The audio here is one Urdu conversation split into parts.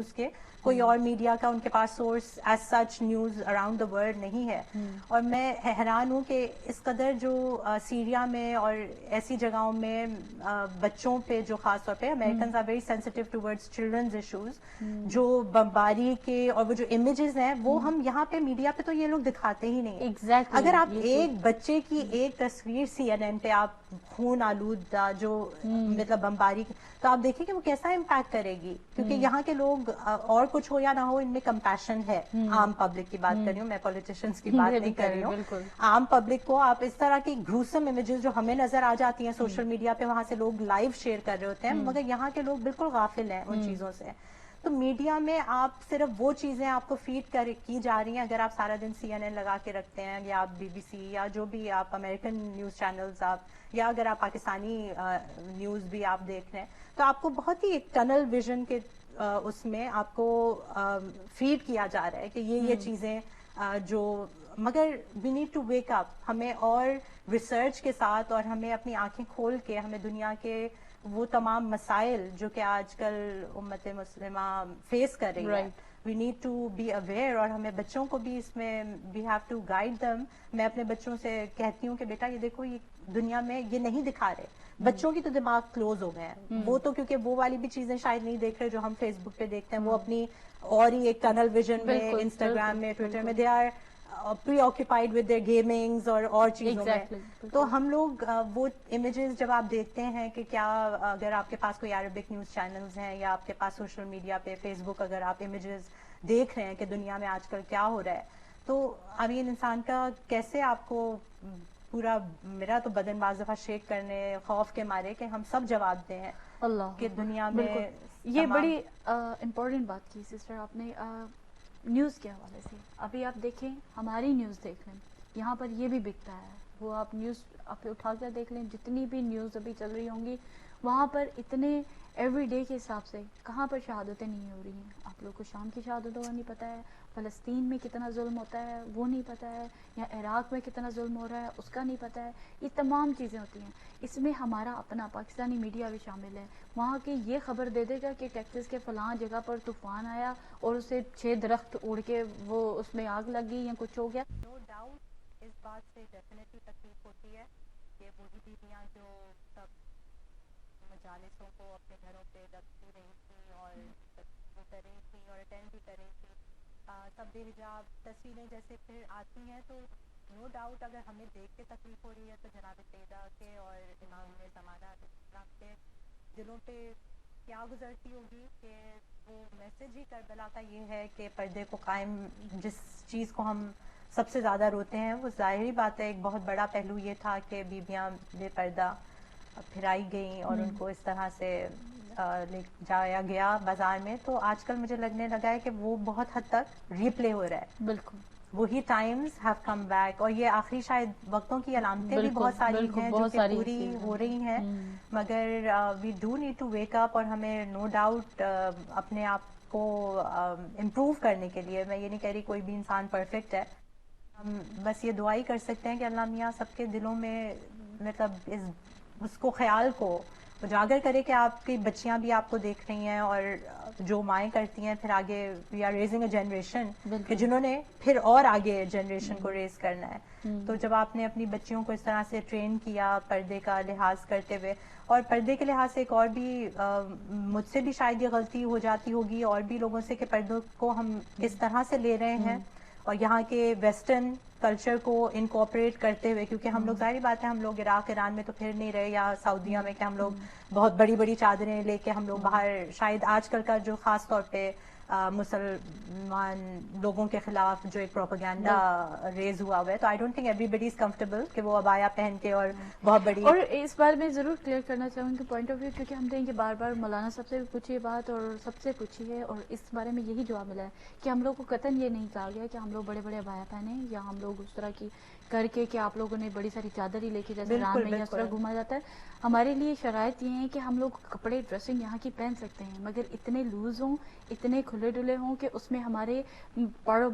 اس کے کوئی اور میڈیا کا ان کے پاس source as such news around the world نہیں ہے. اور میں حیران ہوں کہ اس قدر جو سیریا میں اور ایسی جگہوں میں بچوں پہ جو خاص طور پہ Americans are very sensitive towards childrens issues, جو بمباری کے اور وہ جو امیجز ہیں وہ ہم یہاں پہ میڈیا پہ تو یہ لوگ دکھاتے ہی نہیں ہیں. اگر آپ ایک بچے کی ایک تصویر CNN پہ آپ خون آلود جو مطلب بمباری, تو آپ دیکھیں کہ وہ کیسا امپیکٹ کرے گی, کیونکہ یہاں کے لوگ اور کچھ ہو یا نہ ہو ان میں کمپیشن ہے. عام پبلک کی بات کر رہی ہوں میں, پولیٹیشنز کی بات نہیں کر رہی ہوں. عام پبلک کو آپ اس طرح کی گروسم امیجز جو ہمیں نظر آ جاتی ہیں سوشل میڈیا پہ, وہاں سے لوگ لائیو شیئر کر رہے ہوتے ہیں, مگر یہاں کے لوگ بالکل غافل ہیں ان چیزوں سے. تو میڈیا میں آپ صرف وہ چیزیں آپ کو فیڈ کی جا رہی ہیں. اگر آپ سارا دن CNN لگا کے رکھتے ہیں, یا آپ BBC یا جو بھی آپ امریکن نیوز چینلز آپ, یا اگر آپ پاکستانی نیوز بھی آپ دیکھ رہے ہیں, تو آپ کو بہت ہی ایک ٹنل ویژن کے اس میں آپ کو فیڈ کیا جا رہا ہے کہ یہ چیزیں جو, مگر we need to wake up. ہمیں اور ریسرچ کے ساتھ اور ہمیں اپنی آنکھیں کھول کے ہمیں دنیا کے وہ تمام مسائل جو کہ آج کل امت مسلمہ فیس کر رہی ہے, we need to be aware. اور ہمیں بچوں کو بھی اس میں we have to guide them. میں اپنے بچوں سے کہتی ہوں کہ بیٹا یہ دیکھو, یہ دنیا میں یہ نہیں دکھا رہے. بچوں کی تو دماغ کلوز ہو گئے ہیں, وہ تو کیونکہ وہ والی بھی چیزیں شاید نہیں دیکھ رہے جو ہم فیس بک پہ دیکھتے ہیں. وہ اپنی اور ہی ایک ٹنل ویژن میں, انسٹاگرام میں, ٹویٹر میں, they are preoccupied with their gamings اور چیزوں میں. تو ہم لوگ وہ امیجز جب آپ دیکھتے ہیں کہ کیا, اگر آپ کے پاس کوئی عربک نیوز چینلز ہیں یا آپ کے پاس سوشل میڈیا پہ فیس بک اگر آپ امیجز دیکھ رہے ہیں کہ دنیا میں آج کل کیا ہو رہا ہے, تو امین انسان کا کیسے آپ کو پورا, میرا تو بدن بعض دفعہ شیک کرنے خوف کے مارے کہ ہم سب جواب دیں ہیں کہ دنیا میں. یہ بڑی امپورٹنٹ بات کی سسٹر آپ نے نیوز کے حوالے سے. ابھی آپ دیکھیں ہماری نیوز دیکھ لیں, یہاں پر یہ بھی بکتا ہے. وہ آپ نیوز آپ اٹھا کر دیکھ لیں, جتنی بھی نیوز ابھی چل رہی ہوں گی وہاں پر اتنے ایوری ڈے کے حساب سے کہاں پر شہادتیں نہیں ہو رہی ہیں. آپ لوگ کو شام کی شہادتوں کا نہیں پتہ ہے, فلسطین میں کتنا ظلم ہوتا ہے وہ نہیں پتہ ہے, یا عراق میں کتنا ظلم ہو رہا ہے اس کا نہیں پتہ ہے. یہ تمام چیزیں ہوتی ہیں. اس میں ہمارا اپنا پاکستانی میڈیا بھی شامل ہے. وہاں کی یہ خبر دے دے گا کہ ٹیکسس کے فلاں جگہ پر طوفان آیا اور اسے 6 درخت اڑ کے وہ اس میں آگ لگ گئی یا کچھ ہو گیا. نو ڈاؤٹ اس بات سے ڈیفینیٹلی تکلیف ہوتی ہے کہ وہی بیویاں جو سب مجالسوں کو اپنے گھروں پہ رکھ رہی تھیں اور وہ کر رہی تھیں اور اٹینڈ بھی کر رہی تھیں, سب بے حجاب تصویریں جیسے پھر آتی ہیں, تو نو ڈاؤٹ اگر ہمیں دیکھ کے تکلیف ہو رہی ہے تو جناب سیدہ کے اور امام زمانہ کے دلوں پہ کیا گزرتی ہوگی کہ وہ میسج ہی کربلا کا یہ ہے کہ پردے کو قائم, جس چیز کو ہم سب سے زیادہ روتے ہیں وہ ظاہری بات ہے ایک بہت بڑا پہلو یہ تھا کہ بیویاں بے پردہ پھرائی گئیں اور ان کو اس طرح سے لے جایا گیا بازار میں. تو آج کل مجھے لگنے لگا ہے کہ وہ بہت حد تک ری پلے ہو رہا ہے. بالکل وہی ٹائمز ہیو کم بیک, اور یہ آخری شاید وقتوں کی علامتیں بھی بہت ساری ہیں جو کہ پوری ہو رہی ہیں, مگر we do need to wake up. اور ہمیں نو ڈاؤٹ اپنے آپ کو امپروو کرنے کے لیے, میں یہ نہیں کہہ رہی کوئی بھی انسان پرفیکٹ ہے, ہم بس یہ دعا ہی کر سکتے ہیں کہ اللہ میاں سب کے دلوں میں مطلب اس کو خیال کو اجاگر کرے کہ آپ کی بچیاں بھی آپ کو دیکھ رہی ہیں, اور جو مائیں کرتی ہیں پھر آگے we are raising a generation کہ جنہوں نے پھر اور آگے جنریشن کو ریز کرنا ہے. تو جب آپ نے اپنی بچیوں کو اس طرح سے ٹرین کیا پردے کا لحاظ کرتے ہوئے, اور پردے کے لحاظ سے ایک اور بھی مجھ سے بھی شاید یہ غلطی ہو جاتی ہوگی اور بھی لوگوں سے کہ پردوں کو ہم کس طرح سے لے رہے ہیں اور یہاں کے ویسٹرن کلچر کو انکارپوریٹ کرتے ہوئے, کیونکہ ہم لوگ ظاہری بات ہے ہم لوگ عراق ایران میں تو پھر نہیں رہے, یا سعودیہ میں کہ ہم لوگ بہت بڑی بڑی چادریں لے کے ہم لوگ باہر, شاید آج کل کا جو خاص طور پہ مسلمان لوگوں کے خلاف جو ایک پروپیگنڈا ریز ہوا ہے, تو I don't think everybody is comfortable کہ وہ عبایا پہن کے اور بہت بڑی. اور اس بارے میں ضرور کلیئر کرنا چاہوں گی پوائنٹ آف ویو, کیونکہ ہم نے یہ بار بار مولانا صاحب سے بھی پوچھی یہ بات اور سب سے پوچھی ہے, اور اس بارے میں یہی جواب ملا ہے کہ ہم لوگ کو قطعاً یہ نہیں کہا گیا کہ ہم لوگ بڑے بڑے عبایا پہنیں یا ہم لوگ اس طرح کی کر کے کہ آپ لوگوں نے بڑی ساری چادر ہی لے کے جیسے بالکل، ران میں یا اس طرح بالکل۔ گھوما جاتا ہے. ہمارے لیے شرائط یہ ہیں کہ ہم لوگ کپڑے ڈریسنگ یہاں کی پہن سکتے ہیں مگر اتنے لوز ہوں, اتنے کھلے ڈلے ہوں کہ اس میں ہمارے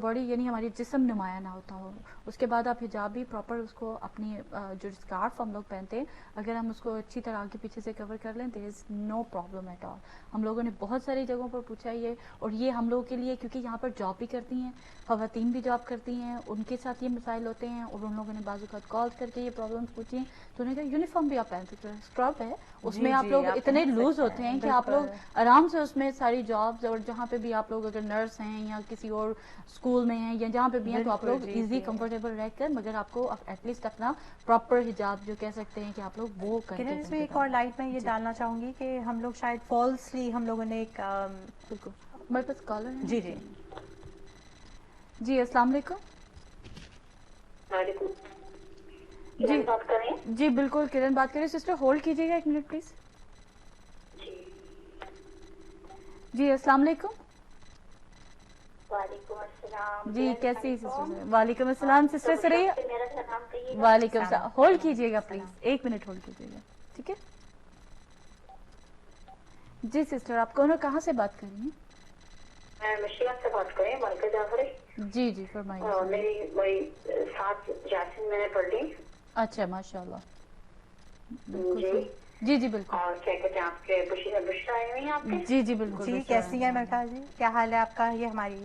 بڑی یعنی ہماری جسم نمایاں نہ ہوتا ہو. اس کے بعد آپ حجاب بھی پراپر اس کو اپنی جو اسکارف ہم لوگ پہنتے ہیں اگر ہم اس کو اچھی طرح آگے پیچھے سے کور کر لیں دیر از نو پرابلم ایٹ آل. ہم لوگوں نے بہت ساری جگہوں پر پوچھا یہ, اور یہ ہم لوگوں کے لیے کیونکہ یہاں پر جاب بھی کرتی ہیں خواتین بھی جاب کرتی ہیں, ان کے ساتھ یہ مسائل ہوتے ہیں اور ان لوگوں نے بعض اوقات کال کر کے یہ پرابلمس پوچھی ہیں تو انہوں نے کہا یونیفارم بھی آپ پہن سکتے ہیں, اسکرب ہے اس جی میں آپ جی لوگ آپ اتنے پہن لوز سکتے ہوتے ہیں کہ آپ لوگ بالکل آرام سے اس میں ساری جابز اور جہاں پہ بھی آپ لوگ اگر نرس ہیں یا کسی اور اسکول میں ہیں یا جہاں پہ بھی ہیں تو آپ بالکل لوگ جی ایزی جی کمفرٹیبل رہ کر مگر آپ کو ایٹ لیسٹ اپنا پراپر حجاب جو کہہ سکتے ہیں کہ آپ لوگ وہ کر کے کنر اس میں ایک اور لائٹ میں یہ ڈالنا چاہوں گی کہ ہم لوگ شاید فالسلی ہم لوگوں نے ایک بالکل. ہمارے پاس کالر ہے جی جی جی السلام علیکم. وعلیکم. جی بات کر رہے ہیں؟ جی بالکل کرن بات کر رہے ہیں. سسٹر ہولڈ کیجیے گا 1 منٹ پلیز. جی جی السلام علیکم. وعلیکم السلام. جی کیسی سسٹر؟ وعلیکم السلام سسٹر سریا. میرا سلام کہیے گا. وعلیکم السلام. ہولڈ کیجیے گا پلیز 1 منٹ ہولڈ کیجیے گا ٹھیک ہے. جی سسٹر آپ کون اور کہاں سے بات کر رہی ہیں؟ میں مشکلات سے بات کریں ملکہ جعفری. جی جی فرمائیے. میری وہی 7 جاسمین میں نے پڑھ لی. اچھا ماشاء اللہ بالکل جی صحیح. جی جی بالکل. اور کیا کہتے ہیں آپ کے بشرا آئی ہوئی ہیں آپ کے. جی جی بالکل. جی بشرا کیسی ہے ملکہ جی, کیا حال ہے آپ کا؟ یہ ہماری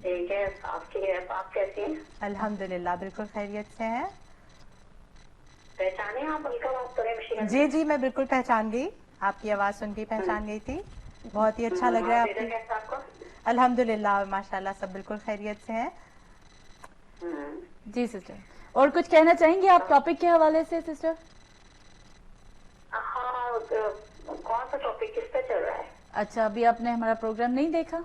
ٹھیک ہے. آپ کیسی ہیں؟ الحمد للہ بالکل خیریت سے ہیں. پہچانے آپ ملکہ بات کریں مشکل جی جی میں بالکل پہچان گئی, آپ کی آواز سن کے پہچان گئی تھی. بہت ہی اچھا لگ رہا ہے آپ بیٹا کی. کیسا آپ کا؟ الحمد للہ ماشاء اللہ سب بالکل خیریت سے ہیں. جی سسٹر اور کچھ کہنا چاہیں گے آپ ٹاپک کے حوالے سے سسٹر؟ ہاں کون سا ٹاپک کس پہ چل رہا ہے؟ اچھا ابھی آپ نے ہمارا پروگرام نہیں دیکھا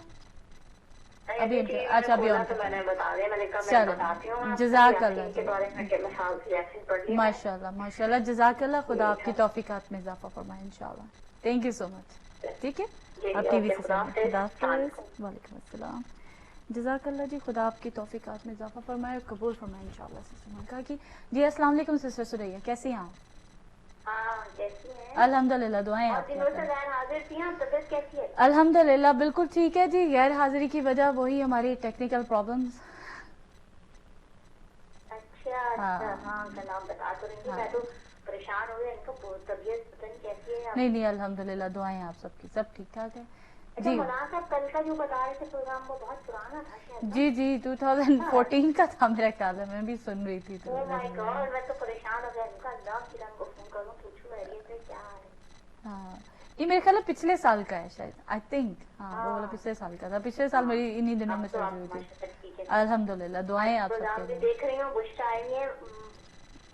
ابھی؟ اچھا ابھی آن میں نے بتا دیا. میں نے کہا میں چلو بتاتی ہوں جزاک اللہ کے بارے میں کہ میں یاسین پڑھ لی. ماشاء اللہ ماشاء اللہ جزاک اللہ. خدا آپ کی توفیقات میں اضافہ فرمائے انشاءاللہ. تھینک یو سو مچ. ٹھیک ہے آپ ٹی وی سے سنیں. خدا حافظ. وعلیکم السلام. جزاک اللہ جی. خدا آپ کی توفیقات میں اضافہ فرمائے اور قبول فرمائے انشاءاللہ. سسٹر ملکہ کی جی السلام علیکم سسٹر سریا کیسی ہیں آپ؟ ہاں کیسی ہیں؟ الحمد للہ دعائیں اور آپ کی. دنوں سے غیر حاضر تھی ہیں, طبیعت کیسی ہے؟ الحمد للہ بالکل ٹھیک ہے جی. غیر حاضری کی وجہ وہی ہماری ٹیکنیکل پرابلمس. اچھا ہاں کل آپ بتا تو رہی تھی. میں تو پریشان ہو گئی. ان کو طبیعت پتہ نہیں کیسی ہے. نہیں نہیں الحمد للہ دعائیں آپ سب کی سب ٹھیک ٹھاک ہے. اچھا مولانا صاحب کل کا جو بتا رہے تھے پروگرام وہ بہت پرانا تھا شاید. جی جی 2014 کا تھا میرا خیال ہے. میں بھی سن رہی تھی. او مائی گاڈ میں تو پریشان ہو گیا. ان کا اللہ کرن کو فون کروں پوچھوں خیریت ہے کیا حال ہے. ہاں یہ میرے خیال ہے پچھلے سال کا ہے شاید آئی تھنک. ہاں وہ والا پچھلے سال کا تھا. پچھلے سال میری انہی دنوں میں سرجری ہوئی تھی. الحمد للہ دعائیں آپ سب کے بھی لیے. دیکھ رہی ہوں. بشرا آئی ہے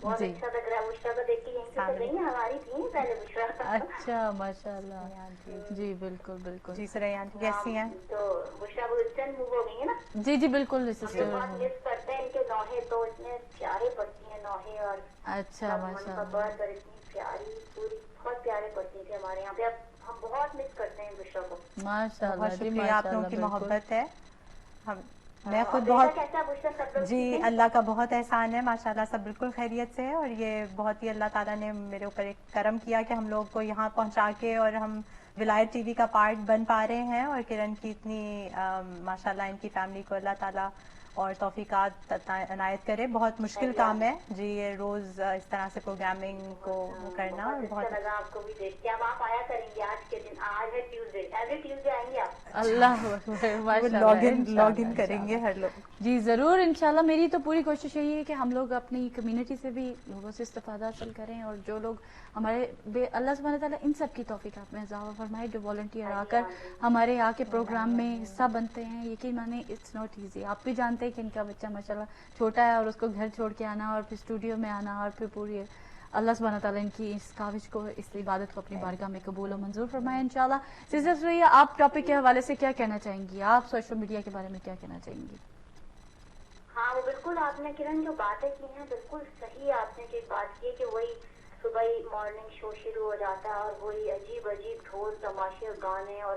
بہت اچھا لگ رہا ہے. بشرا کو دیکھ کے یہیں سے چل رہی ہیں. ہماری تھی پہلے بشرا. اچھا ماشاء اللہ. جی بالکل بالکل. جی سریا کیسی ہیں؟ تو بشرا بلچن موو ہو گئی ہے نا. جی جی بالکل سسٹر. بہت مس کرتے ہیں ان کے نوحے تو اتنے پیارے پڑتی ہیں نوحے اور اچھا ماشاء اللہ. برد اور اتنی پیاری پوری بہت پیارے پڑتی تھی ہمارے یہاں پہ. اب ہم بہت مس کرتے ہیں بشرا کو. ماشاء اللہ بہت جی شکریہ آپ ماشاء لوگوں اللہ کی بالکل. محبت ہے. میں خود بیٹا بہت کیسا بشرا سب لوگ جی ٹھیک ہیں؟ اللہ کا بہت احسان ہے ماشاء اللہ سب بالکل خیریت سے ہے. اور یہ بہت ہی اللہ تعالیٰ نے میرے اوپر ایک کرم کیا کہ ہم لوگ کو یہاں پہنچا کے اور ہم ولایت ٹی وی کا پارٹ بن پا رہے ہیں. اور کرن کی اتنی ماشاء اللہ ان کی فیملی کو اللہ تعالیٰ اور توفیقات عنایت کرے. بہت مشکل کام ہے جی یہ روز اس طرح سے پروگرامنگ کو کرنا. اور بہت بہت اچھا لگا آپ کو بھی دیکھ کے. اب آپ آیا کریں گے آج کے دن. آج ہے ٹیوزڈے. ایوری ٹیوزڈے آئیں گے آپ. اللہ ماشاء اللہ لاگ ان کریں گے ہر لوگ. جی ضرور انشاءاللہ. میری تو پوری کوشش یہی ہے کہ ہم لوگ اپنی کمیونٹی سے بھی لوگوں سے استفادہ حاصل کریں. اور جو لوگ ہمارے اللہ سبحانہ تعالیٰ ان سب کی توفیقات میں اضافہ فرمائے جو والنٹیئر آ کر ہمارے یہاں کے پروگرام میں حصہ بنتے ہیں. یقین مانے اٹس ناٹ ایزی. آپ بھی جانتے ہیں کہ ان کا بچہ ماشاءاللہ چھوٹا ہے اور اس کو گھر چھوڑ کے آنا اور پھر اسٹوڈیو میں آنا اور پھر پوری اللہ سبحانہ تعالیٰ ان کی اس کاوش کو اس عبادت کو اپنی بارگاہ میں قبول و منظور فرمائے انشاءاللہ. سسٹر سریا آپ ٹاپک کے حوالے سے کیا کہنا چاہیں گی؟ آپ سوشل میڈیا کے بارے میں کیا کہنا چاہیں گی؟ ہاں وہ بالکل آپ نے کرن جو باتیں کی ہیں بالکل صحیح. آپ نے جو بات کی کہ وہی صبح ہی مارننگ شو شروع ہو جاتا ہے اور وہی عجیب عجیب ڈھول تماشے اور گانے اور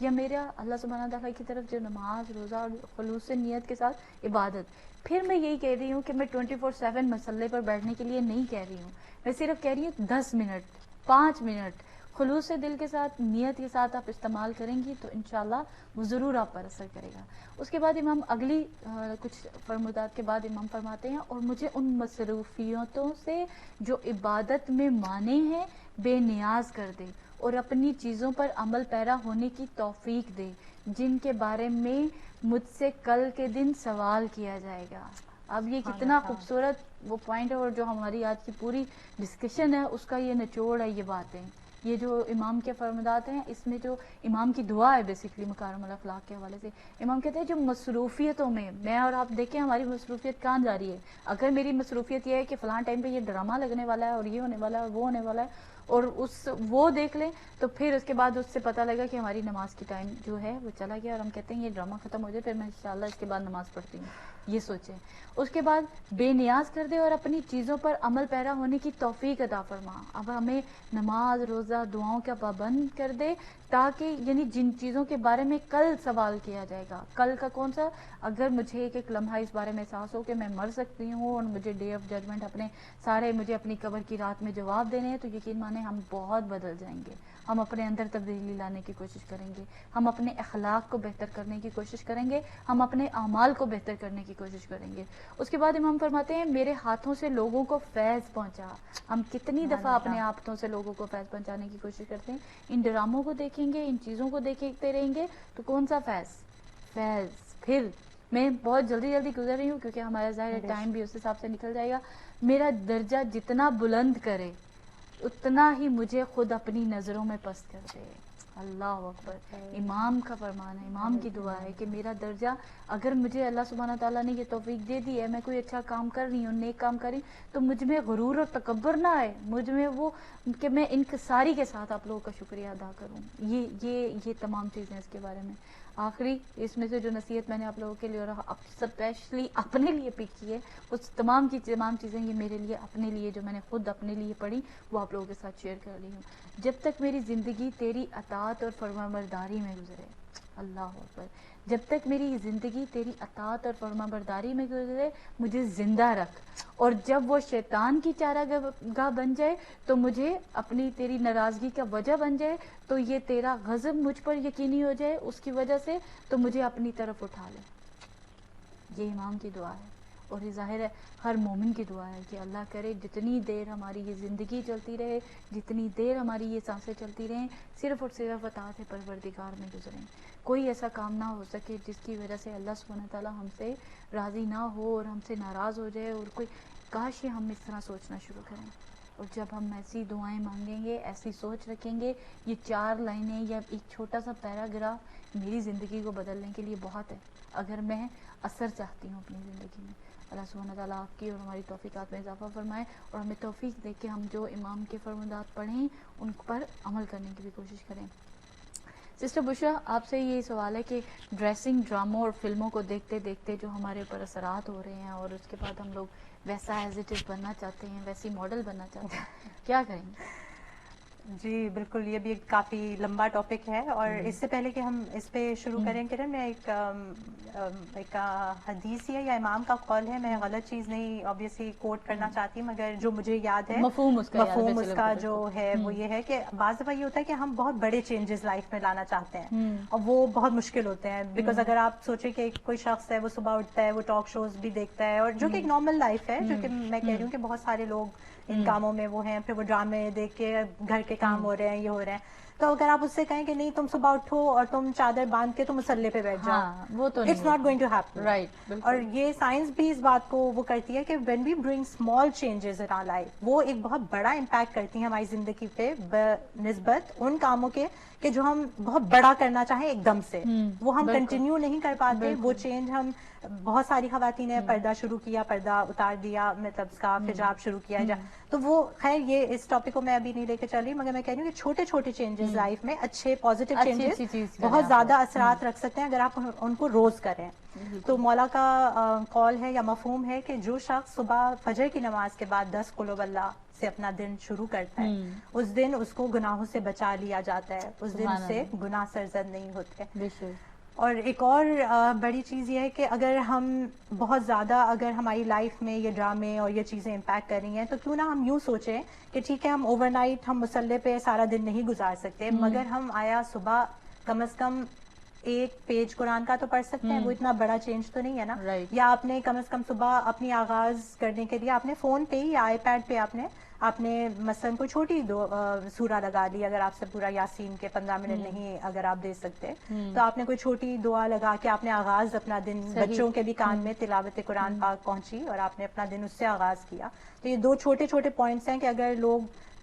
یا میرا اللہ سبحانہ تعالیٰ کی طرف جو نماز روزہ اور خلوص نیت کے ساتھ عبادت. پھر میں یہی کہہ رہی ہوں کہ میں 24/7 مسلے پر بیٹھنے کے لیے نہیں کہہ رہی ہوں, میں صرف کہہ رہی ہوں 10 منٹ 5 منٹ خلوص دل کے ساتھ نیت کے ساتھ آپ استعمال کریں گی تو انشاءاللہ وہ ضرور آپ پر اثر کرے گا. اس کے بعد امام اگلی کچھ فرمودات کے بعد امام فرماتے ہیں اور مجھے ان مصروفیتوں سے جو عبادت میں مانے ہیں بے نیاز کر دے اور اپنی چیزوں پر عمل پیرا ہونے کی توفیق دے جن کے بارے میں مجھ سے کل کے دن سوال کیا جائے گا. اب یہ کتنا خوبصورت وہ پوائنٹ ہے اور جو ہماری آج کی پوری ڈسکشن ہے اس کا یہ نچوڑ ہے. یہ باتیں یہ جو امام کے فرمودات ہیں اس میں جو امام کی دعا ہے بیسکلی مکارم الاخلاق کے حوالے سے امام کہتے ہیں جو مصروفیتوں میں اور آپ دیکھیں ہماری مصروفیت کہاں جا رہی ہے. اگر میری مصروفیت یہ ہے کہ فلاں ٹائم پہ یہ ڈرامہ لگنے والا ہے اور یہ ہونے والا ہے اور وہ ہونے والا ہے اور وہ دیکھ لیں تو پھر اس کے بعد اس سے پتہ لگا کہ ہماری نماز کی ٹائم جو ہے وہ چلا گیا اور ہم کہتے ہیں یہ ڈرامہ ختم ہو جائے پھر میں انشاءاللہ اس کے بعد نماز پڑھتی ہوں. یہ سوچیں. اس کے بعد بے نیاز کر دے اور اپنی چیزوں پر عمل پیرا ہونے کی توفیق عطا فرما. اب ہمیں نماز روزہ دعاؤں کا پابند کر دے تاکہ یعنی جن چیزوں کے بارے میں کل سوال کیا جائے گا, کل کا کون سا, اگر مجھے ایک لمحہ اس بارے میں احساس ہو کہ میں مر سکتی ہوں اور مجھے ڈے آف ججمنٹ مجھے اپنی قبر کی رات میں جواب دینے ہیں تو یقین مانیں ہم بہت بدل جائیں گے. ہم اپنے اندر تبدیلی لانے کی کوشش کریں گے, ہم اپنے اخلاق کو بہتر کرنے کی کوشش کریں گے, ہم اپنے اعمال کو بہتر کرنے کی کوشش کریں گے. اس کے بعد امام فرماتے ہیں میرے ہاتھوں سے لوگوں کو فیض پہنچا. ہم کتنی دفعہ اپنے ہاتھوں سے لوگوں کو فیض پہنچانے کی کوشش کرتے ہیں. ان ڈراموں کو دیکھیں گے, ان چیزوں کو دیکھتے رہیں گے تو کون سا فیض. پھر میں بہت جلدی گزر رہی ہوں کیونکہ ہمارا ظاہر ٹائم بھی اس حساب سے نکل جائے گا. میرا درجہ جتنا بلند کرے اتنا ہی مجھے خود اپنی نظروں میں پست کر دے. اللہ اکبر. امام کا فرمان ہے, امام کی دعا ہے کہ میرا درجہ اگر مجھے اللہ سبحانہ تعالیٰ نے یہ توفیق دے دی ہے, میں کوئی اچھا کام کر رہی ہوں, نیک کام کر رہی ہوں, تو مجھ میں غرور اور تکبر نہ آئے, مجھ میں وہ کہ میں انکساری کے ساتھ آپ لوگوں کا شکریہ ادا کروں. یہ تمام چیزیں اس کے بارے میں. آخری اس میں سے جو نصیحت میں نے آپ لوگوں کے لیے اور اسپیشلی اپنے لیے پک کی ہے اس تمام چیزیں یہ میرے لیے اپنے لیے جو میں نے خود اپنے لیے پڑھی وہ آپ لوگوں کے ساتھ شیئر کر رہی ہوں. جب تک میری زندگی تیری اطاعت اور فرمانبرداری میں گزرے, اللہ اکبر, جب تک میری زندگی تیری اطاعت اور فرمانبرداری میں گزرے مجھے زندہ رکھ, اور جب وہ شیطان کی چارہ گاہ بن جائے تو مجھے اپنی تیری ناراضگی کا وجہ بن جائے, تو یہ تیرا غضب مجھ پر یقینی ہو جائے اس کی وجہ سے, تو مجھے اپنی طرف اٹھا لے. یہ امام کی دعا ہے اور یہ ظاہر ہے ہر مومن کی دعا ہے کہ اللہ کرے جتنی دیر ہماری یہ زندگی چلتی رہے, جتنی دیر ہماری یہ سانسیں چلتی رہیں, صرف اور صرف اطاعت پروردگار میں گزریں. کوئی ایسا کام نہ ہو سکے جس کی وجہ سے اللہ سبحانہ تعالیٰ ہم سے راضی نہ ہو اور ہم سے ناراض ہو جائے. اور کوئی کاش ہم اس طرح سوچنا شروع کریں, اور جب ہم ایسی دعائیں مانگیں گے, ایسی سوچ رکھیں گے, یہ 4 لائنیں یا ایک چھوٹا سا پیراگراف میری زندگی کو بدلنے کے لیے بہت ہے. اگر میں اثر چاہتی ہوں اپنی زندگی میں, اللہ سبحانہ تعالیٰ آپ کی اور ہماری توفیقات میں اضافہ فرمائے اور ہمیں توفیق دے کہ ہم جو امام کے فرمودات پڑھیں ان پر عمل کرنے کی بھی کوشش کریں. سسٹر بشرا, آپ سے یہ سوال ہے کہ ڈریسنگ ڈراموں اور فلموں کو دیکھتے دیکھتے جو ہمارے اوپر اثرات ہو رہے ہیں اور اس کے بعد ہم لوگ ویسا ایز اٹ از بننا چاہتے ہیں, ویسی ماڈل بننا چاہتے ہیں, کیا کریں گے؟ جی بالکل, یہ بھی ایک کافی لمبا ٹاپک ہے. اور اس سے پہلے کہ ہم اس پہ شروع کریں کرن, میں ایک حدیث ہے یا امام کا قول ہے, میں غلط چیز نہیں آبویسلی کوٹ کرنا چاہتی, مگر جو مجھے یاد ہے مفہوم اس کا جو ہے وہ یہ ہے کہ بعض دفعہ یہ ہوتا ہے کہ ہم بہت بڑے چینجز لائف میں لانا چاہتے ہیں اور وہ بہت مشکل ہوتے ہیں. بیکاز اگر آپ سوچیں کہ کوئی شخص ہے وہ صبح اٹھتا ہے, وہ ٹاک شوز بھی دیکھتا ہے, اور جو کہ ایک نارمل لائف ہے, جو کہ میں کہہ رہی ہوں کہ بہت سارے لوگ ان کاموں میں وہ ہیں, پھر وہ ڈرامے دیکھ کے گھر کے کام ہو رہے ہیں, یہ ہو رہے ہیں, تو اگر آپ اس سے کہیں کہ نہیں تم صبح اٹھو اور تم چادر باندھ کے تم مسلے پہ بیٹھ جاؤ, وہ تو it's not going to happen. Right. اور یہ سائنس بھی اس بات کو وہ کرتی ہے کہ when we bring small changes in our life, وہ ایک بہت بڑا امپیکٹ کرتی ہیں ہماری زندگی پہ بنسبت ان کاموں کے کہ جو ہم بہت بڑا کرنا چاہیں ایک دم سے, وہ ہم کنٹینیو نہیں کر پاتے. وہ چینج ہم بہت ساری خواتین نے پردہ شروع کیا, پردہ اتار دیا, مطلب اسکارف حجاب شروع کیا, تو وہ خیر یہ اس ٹاپک کو میں ابھی نہیں لے کے چل رہی, مگر میں کہہ رہی ہوں کہ چھوٹے چھوٹے چینجز لائف میں اچھے پازیٹیو چینجز بہت زیادہ اثرات رکھ سکتے ہیں اگر آپ ان کو روز کریں. تو مولا کا قول ہے یا مفہوم ہے کہ جو شخص صبح فجر کی نماز کے بعد 10 قل ہو اللہ, سے اپنا دن شروع کرتا ہے اس دن اس کو گناہوں سے بچا لیا جاتا ہے, اس دن سے گناہ سرزد نہیں ہوتے. اور ایک اور بڑی چیز یہ ہے کہ اگر ہم بہت زیادہ اگر ہماری لائف میں یہ ڈرامے اور یہ چیزیں امپیکٹ کر رہی ہیں تو کیوں نہ ہم یوں سوچیں کہ ٹھیک ہے ہم اوور نائٹ ہم مصلے پہ سارا دن نہیں گزار سکتے, مگر ہم آیا صبح کم از کم ایک پیج قرآن کا تو پڑھ سکتے ہیں, وہ اتنا بڑا چینج تو نہیں ہے نا. یا آپ نے کم از کم صبح اپنی آغاز کرنے کے لیے آپ نے فون پہ یا آئی پیڈ پہ آپ نے مثلاً کوئی چھوٹی سورہ لگا لی, اگر آپ سے پورا یاسین کے 15 منٹ نہیں اگر آپ دے سکتے تو آپ نے کوئی چھوٹی دعا لگا کے آپ نے آغاز اپنا دن, بچوں کے بھی کان میں تلاوت قرآن پاک پہنچی اور آپ نے اپنا دن اس سے آغاز کیا. تو یہ 2 چھوٹے چھوٹے پوائنٹس ہیں کہ اگر لوگ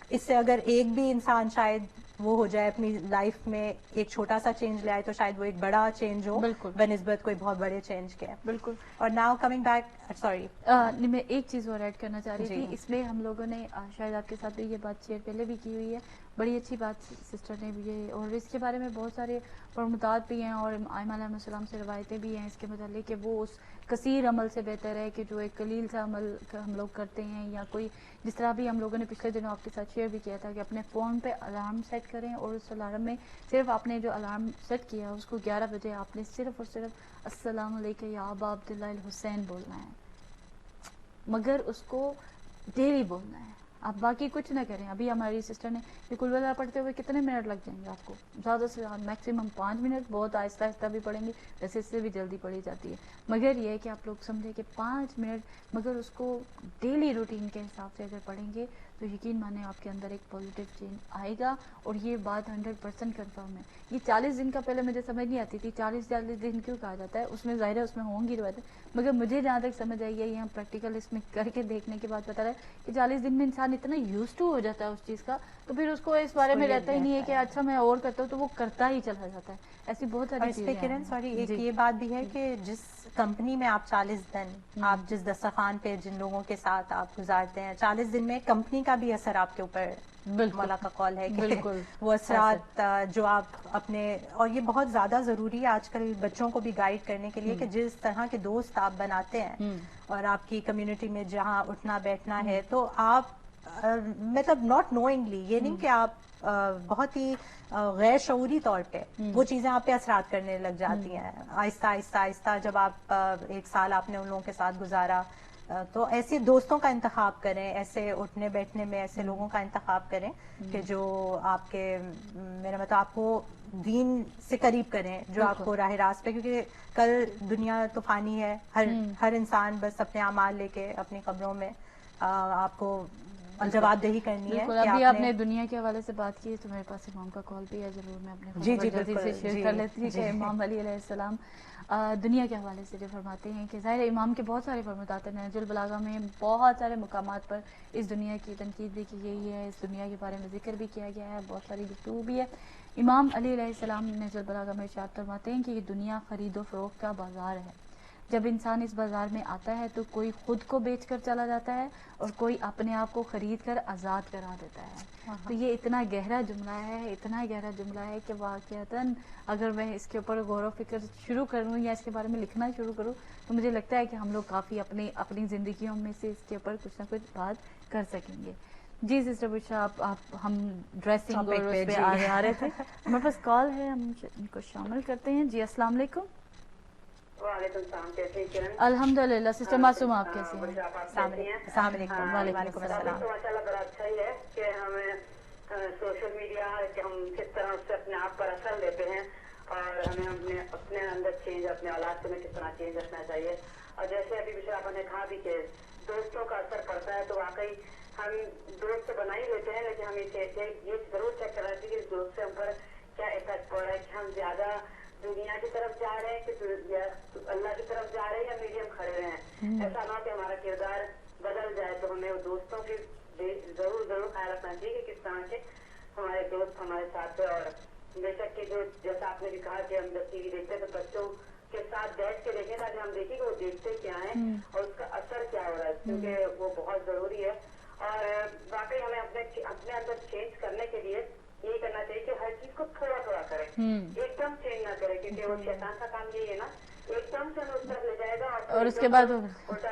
اس سے اگر ایک بھی انسان شاید وہ ہو جائے اپنی لائف میں ایک چھوٹا سا چینج لے آئے تو شاید وہ ایک بڑا چینج ہو بنسبت کوئی بہت بڑے چینج کے. بالکل. اور ناؤ کمنگ بیک, سوری میں ایک چیز اور ایڈ کرنا چاہ رہی تھی, اس میں ہم لوگوں نے شاید آپ کے ساتھ بھی یہ بات شیئر پہلے بھی کی ہوئی ہے, بڑی اچھی بات سسٹر نے بھی یہ, اور اس کے بارے میں بہت سارے فرمودات بھی ہیں اور ائمہ علیہ السلام سے روایتیں بھی ہیں اس کے متعلق کہ وہ اس کثیر عمل سے بہتر ہے کہ جو ایک قلیل سا عمل ہم لوگ کرتے ہیں, یا کوئی جس طرح بھی ہم لوگوں نے پچھلے دنوں آپ کے ساتھ شیئر بھی کیا تھا کہ اپنے فون پہ الارم سیٹ کریں اور اس الارم میں صرف آپ نے جو الارم سیٹ کیا اس کو 11 بجے آپ نے صرف اور صرف السلام علیکم یا ابا عبداللہ الحسین بولنا ہے, مگر اس کو ڈیلی بولنا ہے, آپ باقی کچھ نہ کریں. ابھی ہماری سسٹر نے یہ کل ولا پڑھتے ہوئے کتنے منٹ لگ جائیں گے آپ کو, زیادہ سے زیادہ میکسیمم 5 منٹ, بہت آہستہ آہستہ بھی پڑھیں گے, ویسے اس سے بھی جلدی پڑھی جاتی ہے, مگر یہ ہے کہ آپ لوگ سمجھیں کہ 5 منٹ مگر اس کو ڈیلی روٹین کے حساب سے اگر پڑھیں گے تو یقین مانیں آپ کے اندر ایک پازیٹیو چینج آئے گا. اور یہ بات 100% کنفرم ہے. یہ 40 دن کا پہلے مجھے سمجھ نہیں آتی تھی 40 دن کیوں کہا جاتا ہے, اس میں ظاہر ہے اس میں ہوں گی روایتیں, مگر مجھے جہاں تک سمجھ آئی ہے یہاں پریکٹیکل اس میں کر کے دیکھنے کے بعد پتا ہے کہ 40 دن میں انسان اتنا یوز ٹو ہو جاتا ہے اس چیز کا, تو پھر اس کو اس بارے میں رہتا ہی نہیں ہے کہ اچھا میں اور کرتا ہوں, تو وہ کرتا ہی چلا جاتا ہے. ایسی بہت ساری چیزیں ہیں. سوری ایک یہ بات بھی ہے کہ جس کمپنی میں آپ 40 دن آپ جس دسترخوان پہ جن لوگوں کے ساتھ آپ گزارتے ہیں 40 دن میں کمپنی کا بھی اثر آپ کے اوپر مولا کا قول ہے کہ وہ اثرات جو آپ اپنے, اور یہ بہت زیادہ ضروری ہے آج کل بچوں کو بھی گائیڈ کرنے کے لیے کہ جس طرح کے دوست آپ بناتے ہیں اور آپ کی کمیونٹی میں جہاں اٹھنا بیٹھنا ہے تو آپ مطلب ناٹ نوئنگلی, یہ نہیں کہ آپ بہت ہی غیر شعوری طور پہ وہ چیزیں آپ پہ اثرات کرنے لگ جاتی ہیں آہستہ آہستہ آہستہ. جب آپ 1 سال آپ نے ان لوگوں کے ساتھ گزارا تو ایسے دوستوں کا انتخاب کریں, ایسے اٹھنے بیٹھنے میں ایسے لوگوں کا انتخاب کریں کہ جو آپ کے میرا مطلب آپ کو دین سے قریب کریں, جو آپ کو راہ راست پہ, کیونکہ کل دنیا تو فانی ہے, ہر انسان بس اپنے اعمال لے کے اپنی قبروں میں آپ کو جواب دہی کرنی ہے. ابھی آپ نے دنیا کے حوالے سے بات کی ہے تو میرے پاس امام کا کال بھی ہے, ضرور میں اپنے جلدی سے شیئر کر لیتی ہوں کہ امام علی علیہ السلام دنیا کے حوالے سے جو فرماتے ہیں کہ ظاہر امام کے بہت سارے فرمودات ہیں. نہج البلاغہ میں بہت سارے مقامات پر اس دنیا کی تنقید بھی کی گئی ہے, اس دنیا کے بارے میں ذکر بھی کیا گیا ہے, بہت ساری گفتگو بھی ہے. امام علی علیہ السلام نہج البلاغہ میں ارشاد فرماتے ہیں کہ یہ دنیا خرید و فروخت کا بازار ہے. جب انسان اس بازار میں آتا ہے تو کوئی خود کو بیچ کر چلا جاتا ہے اور کوئی اپنے آپ کو خرید کر آزاد کرا دیتا ہے. تو یہ اتنا گہرا جملہ ہے, اتنا گہرا جملہ ہے کہ واقعتاً اگر میں اس کے اوپر غور و فکر شروع کروں یا اس کے بارے میں لکھنا شروع کروں تو مجھے لگتا ہے کہ ہم لوگ کافی اپنی زندگیوں میں سے اس کے اوپر کچھ نہ کچھ بات کر سکیں گے. جی سسٹر بشرا, آپ ہم ڈریسنگ اور اس پہ آ رہے تھے, ہمارے پاس کال ہے, ہم ان کو شامل کرتے ہیں. جی السلام علیکم. وعلیکم السلام, کیسے ہیں؟ الحمد للہ سسٹر معصومہ, آپ کیسے ہیں؟ السلام علیکم. وعلیکم السلام. تو ماشاء اللہ بڑا اچھا ہی ہے کہ ہمیں سوشل میڈیا کہ ہم کس طرح سے اپنے آپ پر اثر لیتے ہیں اور ہمیں اپنے اندر چینج, اپنے اولاد میں کس طرح چینج رکھنا چاہیے. اور جیسے ابھی بشرا آپ نے کہا بھی کہ دوستوں کا اثر پڑتا ہے, تو واقعی ہم دوست تو بنا ہی لیتے ہیں لیکن ہمیں یہ ضرور چیک کرنا چاہیے کہ دوست سے ہم پر کیا افیکٹ پڑ رہا ہے, کہ ہم زیادہ دنیا کی طرف جا رہے ہیں کہ اللہ کی طرف جا رہے ہیں یا میڈیم کھڑے رہے ہیں. ایسا نہ کہ ہمارا کردار بدل جائے. تو ہمیں دوستوں کی ضرور خیال رکھنا چاہیے کہ کس طرح کے ہمارے دوست ہمارے ساتھ ہیں. اور بے شک کہ جو جیسا آپ نے بھی کہا کہ ہم جب ٹی وی دیکھتے ہیں تو بچوں کے ساتھ بیٹھ کے دیکھیں تاکہ ہم دیکھیں کہ وہ دیکھتے کیا ہیں اور اس کا اثر کیا ہو رہا ہے, کیونکہ وہ بہت ضروری ہے. اور واقعی ہمیں اپنے اندر چینج کرنے کے لیے یہی کرنا چاہیے کہ ہر چیز کو تھوڑا تھوڑا کریں, ایک دم چینج نہ کریں, کیونکہ وہ شیطان کا کام یہی ہے نا, ایک دم سے ہمیں اس طرف لے جائے گا اور اس کے بعد الٹا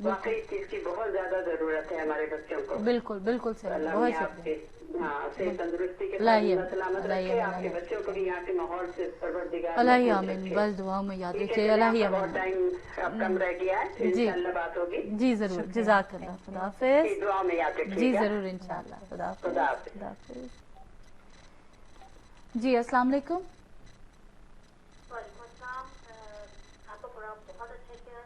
واقعی اس چیز کی بہت زیادہ ضرورت ہے ہمارے بچوں کو. بالکل بالکل صحیح, اللہ بہت نے آپ شکریہ. کے صحت تندرستی کے اللہ ساتھ سلامت رکھے, آپ کے آمین. بچوں کو بھی یہاں کے ماحول سے پروردگار اللہ محفوظ آمین, رکھے. بس دعاؤں میں یاد ٹھیک ہے, رکھیے. چلیں, اللہ آپ کا بہت آمین. ٹائم اب کم رہ گیا ہے, جی انشاءاللہ بات ہوگی. جی ضرور, جزاک اللہ. خدا حافظ. دعا میں یاد رکھیے جی گا. ضرور انشاءاللہ. خدا حافظ. خدا حافظ. خدا حافظ. جی السلام علیکم. وعلیکم السلام. آپ کا پروگرام بہت اچھا کیا.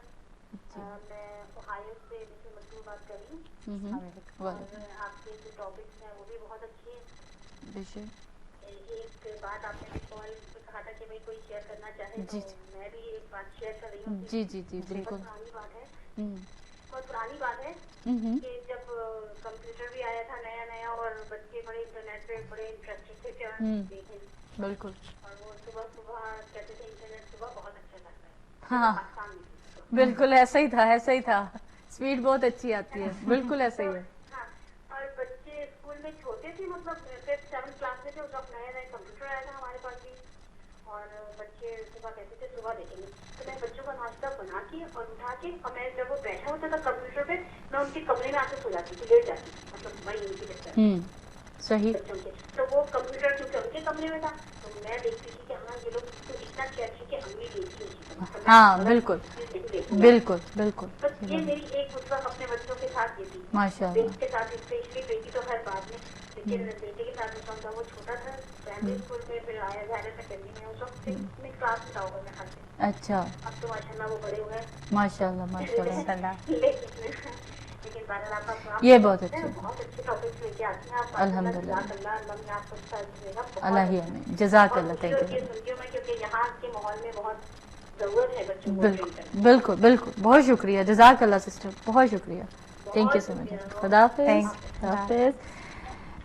میں اوہایو سے مسز مکتوم بات کر رہی ہوں, اور آپ کے جو ٹاپکس ہیں وہ بھی بہت اچھے ہیں. ایک بات آپ نے کال پہ کہا تھا کہ میں کوئی شیئر کرنا چاہے, تو میں بھی ایک بات شیئر کر رہی ہوں. جی جی جی بالکل. بہت پرانی بات ہے کہ جب کمپیوٹر بھی آیا تھا نیا نیا, اور بچے بڑے انٹرنیٹ پہ بڑے انٹرسٹڈ تھے کہ دیکھیں. بالکل. اور وہ صبح صبح کہتے تھے انٹرنیٹ صبح بہت اچھا لگتا ہے. ہاں بالکل ایسا ہی تھا, ایسا ہی تھا. اسپیڈ بہت اچھی آتی ہے. بالکل ایسا ہی ہے. ہاں, اور بچے اسکول میں چھوٹے تھے, مطلب 7th کلاس میں تھے اس وقت, نئے نئے کمپیوٹر آیا تھا ہمارے پاس بھی, اور بچے صبح کہتے تھے صبح دیکھیں گے. تو میں بچوں کا ناشتہ بنا کے اور اٹھا کے, اور میں جب وہ بیٹھا ہوتا تھا کمپیوٹر پہ, میں ان کے کمرے میں آ کے سو جاتی تھی, لیٹ جاتی تھی, مطلب وہی ان کی بچہ صحیح. بچوں کے. تو وہ کمپیوٹر کیونکہ ان کے کمرے میں تھا, تو میں دیکھتی تھی کہ ہاں یہ لوگ تو اتنا کیئر کہ امی دیکھی ہوتی. ہاں بالکل بالکل بالکل. بس یہ میری ایک اس وقت اپنے بچوں کے ساتھ یہ تھی. ماشاء اللہ. بیٹی کے ساتھ اسپیشلی, بیٹی تو ہر بات میں, لیکن بیٹے کے ساتھ اس وقت وہ چھوٹا تھا, پرائمری اسکول میں, پھر آیا ہائر سیکنڈری میں, اس وقت میں کلاس میں تھا ہوگا میرے خیال سے. اچھا. اب تو ماشاء اللہ وہ بڑے ہوئے ہیں. ماشاء اللہ ماشاء اللہ. لیکن بہرحال آپ کا کام یہ بہت اچھا, بہت اچھے ٹاپکس لے کے آتی ہیں آپ. الحمدللہ. اللہ نے آپ کو اچھا دے گا. اللہ ہی آمین. جزاک اللہ. Thank you. سنتی ہوں میں, کیونکہ یہاں کے ماحول میں بہت ضرورت ہے بچوں کو. بالکل بالکل بالکل. بہت شکریہ, جزاک اللہ سسٹر, بہت شکریہ. تھینک یو سو مچ. خدا حافظ. خدا حافظ.